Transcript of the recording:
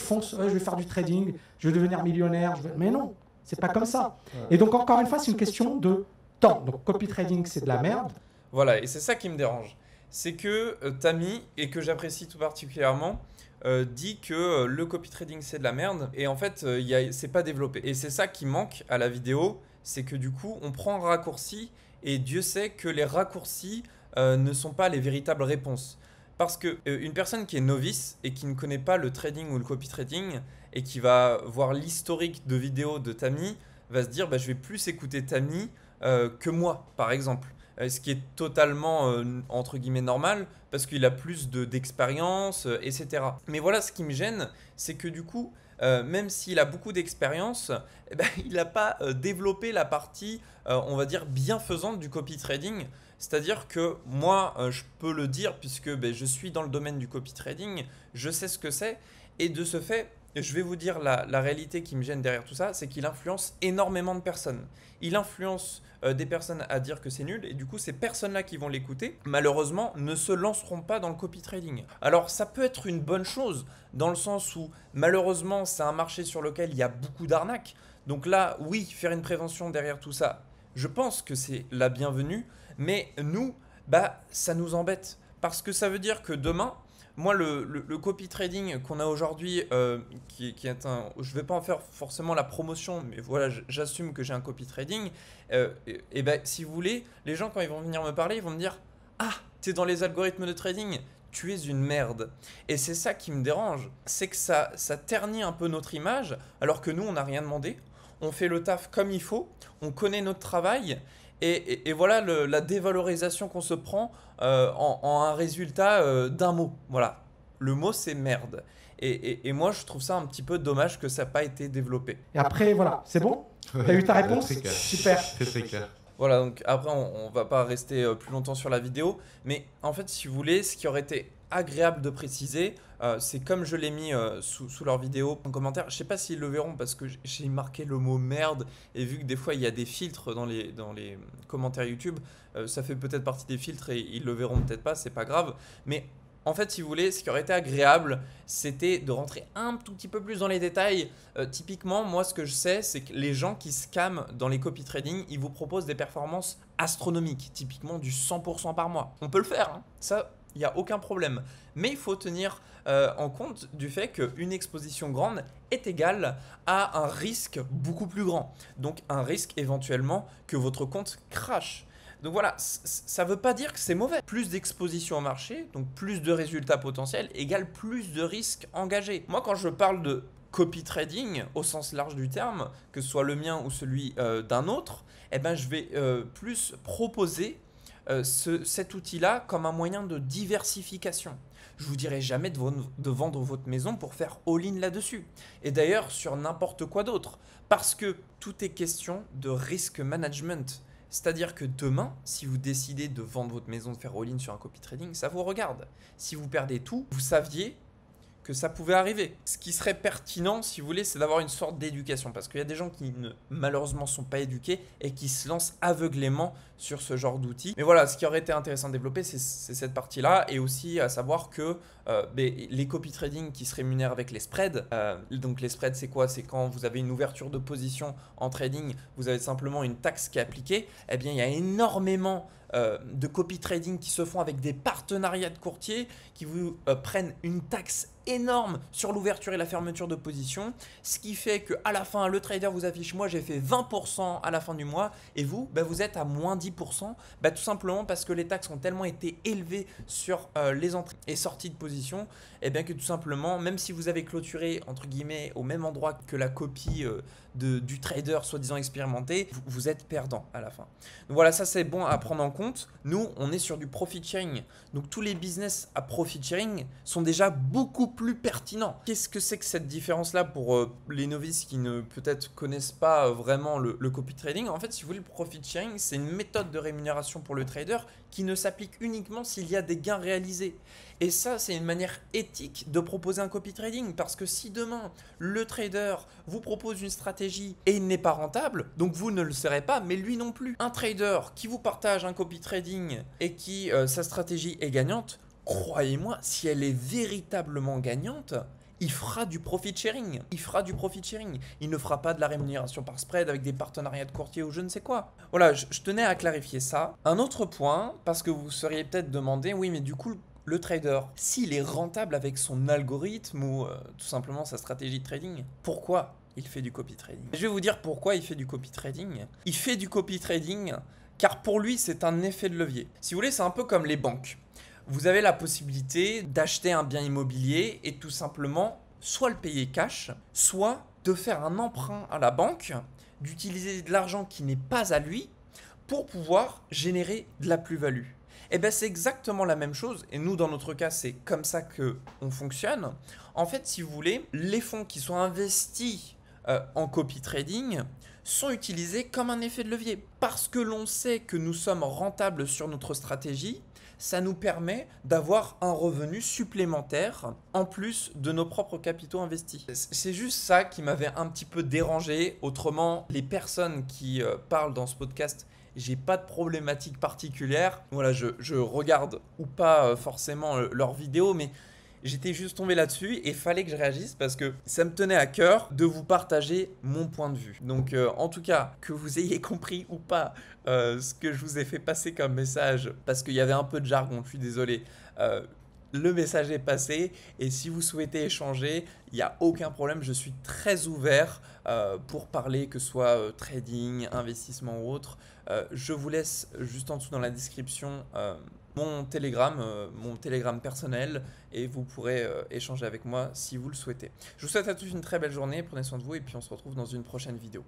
fonce, je vais faire du trading, je vais devenir millionnaire. Mais non, c'est pas comme ça. Et donc, encore une fois, c'est une question de temps. Donc, copy trading, c'est de la merde. Voilà, et c'est ça qui me dérange. C'est que Tammy, et que j'apprécie tout particulièrement, dit que le copy trading c'est de la merde et en fait c'est pas développé. Et c'est ça qui manque à la vidéo, c'est que du coup on prend un raccourci et Dieu sait que les raccourcis ne sont pas les véritables réponses. Parce que une personne qui est novice et qui ne connaît pas le trading ou le copy trading et qui va voir l'historique de vidéos de Tammy va se dire bah, je vais plus écouter Tammy que moi par exemple. Ce qui est totalement entre guillemets normal parce qu'il a plus d'expérience, etc. Mais voilà, ce qui me gêne, c'est que du coup, même s'il a beaucoup d'expérience, eh ben, il n'a pas développé la partie, on va dire, bienfaisante du copy trading. C'est-à-dire que moi, je peux le dire puisque ben, je suis dans le domaine du copy trading, je sais ce que c'est, et de ce fait, je vais vous dire la réalité qui me gêne derrière tout ça, c'est qu'il influence énormément de personnes. Il influence des personnes à dire que c'est nul et du coup ces personnes-là qui vont l'écouter, malheureusement, ne se lanceront pas dans le copy trading. Alors ça peut être une bonne chose dans le sens où malheureusement c'est un marché sur lequel il y a beaucoup d'arnaques. Donc là, oui, faire une prévention derrière tout ça, je pense que c'est la bienvenue, mais nous, bah, ça nous embête parce que ça veut dire que demain, moi, le copy trading qu'on a aujourd'hui, qui est un... Je ne vais pas en faire forcément la promotion, mais voilà, j'assume que j'ai un copy trading. Et ben, si vous voulez, les gens, quand ils vont venir me parler, ils vont me dire « Ah, tu es dans les algorithmes de trading, tu es une merde. » Et c'est ça qui me dérange, c'est que ça ternit un peu notre image, alors que nous, on n'a rien demandé. On fait le taf comme il faut, on connaît notre travail. Et voilà la dévalorisation qu'on se prend en un résultat d'un mot. Voilà, le mot c'est merde. Et moi je trouve ça un petit peu dommage que ça n'a pas été développé. Et après, voilà, c'est bon? T'as eu ta réponse? Très clair. Super. Très clair. Voilà, donc après on va pas rester plus longtemps sur la vidéo, mais en fait si vous voulez, ce qui aurait été agréable de préciser, c'est comme je l'ai mis sous leur vidéo en commentaire, je sais pas s'ils le verront parce que j'ai marqué le mot merde et vu que des fois il y a des filtres dans les commentaires YouTube, ça fait peut-être partie des filtres et ils le verront peut-être pas, c'est pas grave, mais en fait, si vous voulez, ce qui aurait été agréable, c'était de rentrer un tout petit peu plus dans les détails. Typiquement, moi, ce que je sais, c'est que les gens qui scamment dans les copy trading, ils vous proposent des performances astronomiques, typiquement du 100% par mois. On peut le faire, hein. Ça, il n'y a aucun problème. Mais il faut tenir en compte du fait qu'une exposition grande est égale à un risque beaucoup plus grand. Donc, un risque éventuellement que votre compte crache. Donc voilà, ça ne veut pas dire que c'est mauvais. Plus d'exposition au marché, donc plus de résultats potentiels, égale plus de risques engagés. Moi, quand je parle de copy trading, au sens large du terme, que ce soit le mien ou celui d'un autre, eh ben, je vais plus proposer cet outil-là comme un moyen de diversification. Je vous dirai jamais de vendre votre maison pour faire all-in là-dessus. Et d'ailleurs, sur n'importe quoi d'autre. Parce que tout est question de risk management. C'est-à-dire que demain, si vous décidez de vendre votre maison, de faire all-in sur un copy trading, ça vous regarde. Si vous perdez tout, vous saviez que ça pouvait arriver. Ce qui serait pertinent, si vous voulez, c'est d'avoir une sorte d'éducation. Parce qu'il y a des gens qui malheureusement sont pas éduqués et qui se lancent aveuglément sur ce genre d'outils. Mais voilà, ce qui aurait été intéressant de développer, c'est cette partie-là. Et aussi à savoir que les copy trading qui se rémunèrent avec les spreads. Donc les spreads, c'est quoi? C'est quand vous avez une ouverture de position en trading, vous avez simplement une taxe qui est appliquée. Eh bien, il y a énormément de copy trading qui se font avec des partenariats de courtiers qui vous prennent une taxe énorme sur l'ouverture et la fermeture de position, ce qui fait qu'à la fin, le trader vous affiche « moi j'ai fait 20% à la fin du mois » et vous, vous êtes à moins 10%, tout simplement parce que les taxes ont tellement été élevées sur les entrées et sorties de position, et bien que tout simplement, même si vous avez clôturé entre guillemets au même endroit que la copie du trader soi-disant expérimenté, vous êtes perdant à la fin. Donc voilà, ça c'est bon à prendre en compte. Nous, on est sur du profit sharing. Donc tous les business à profit sharing sont déjà beaucoup plus pertinents. Qu'est-ce que c'est que cette différence-là pour les novices qui ne peut-être connaissent pas vraiment le copy trading? En fait, si vous voulez, le profit sharing, c'est une méthode de rémunération pour le trader qui ne s'applique uniquement s'il y a des gains réalisés. Et ça, c'est une manière éthique de proposer un copy trading parce que si demain, le trader vous propose une stratégie et il n'est pas rentable, donc vous ne le serez pas, mais lui non plus. Un trader qui vous partage un copy trading et qui, sa stratégie est gagnante, croyez-moi, si elle est véritablement gagnante, il fera du profit sharing. Il fera du profit sharing. Il ne fera pas de la rémunération par spread avec des partenariats de courtier ou je ne sais quoi. Voilà, je tenais à clarifier ça. Un autre point, parce que vous seriez peut-être demandé, oui, mais du coup, le trader, s'il est rentable avec son algorithme ou tout simplement sa stratégie de trading, pourquoi il fait du copy trading? Je vais vous dire pourquoi il fait du copy trading. Il fait du copy trading car pour lui, c'est un effet de levier. Si vous voulez, c'est un peu comme les banques. Vous avez la possibilité d'acheter un bien immobilier et tout simplement soit le payer cash, soit de faire un emprunt à la banque, d'utiliser de l'argent qui n'est pas à lui pour pouvoir générer de la plus-value. Et bien c'est exactement la même chose et nous dans notre cas c'est comme ça qu'on fonctionne. En fait si vous voulez, les fonds qui sont investis en copy trading sont utilisés comme un effet de levier. Parce que l'on sait que nous sommes rentables sur notre stratégie, ça nous permet d'avoir un revenu supplémentaire en plus de nos propres capitaux investis. C'est juste ça qui m'avait un petit peu dérangé. Autrement, les personnes qui parlent dans ce podcast, j'ai pas de problématique particulière. Voilà, je regarde ou pas forcément leurs vidéos, mais j'étais juste tombé là-dessus et fallait que je réagisse parce que ça me tenait à cœur de vous partager mon point de vue. Donc en tout cas, que vous ayez compris ou pas ce que je vous ai fait passer comme message, parce qu'il y avait un peu de jargon, je suis désolé. Le message est passé et si vous souhaitez échanger, il n'y a aucun problème, je suis très ouvert pour parler, que ce soit trading, investissement ou autre. Je vous laisse juste en dessous dans la description mon Telegram personnel et vous pourrez échanger avec moi si vous le souhaitez. Je vous souhaite à tous une très belle journée, prenez soin de vous et puis on se retrouve dans une prochaine vidéo.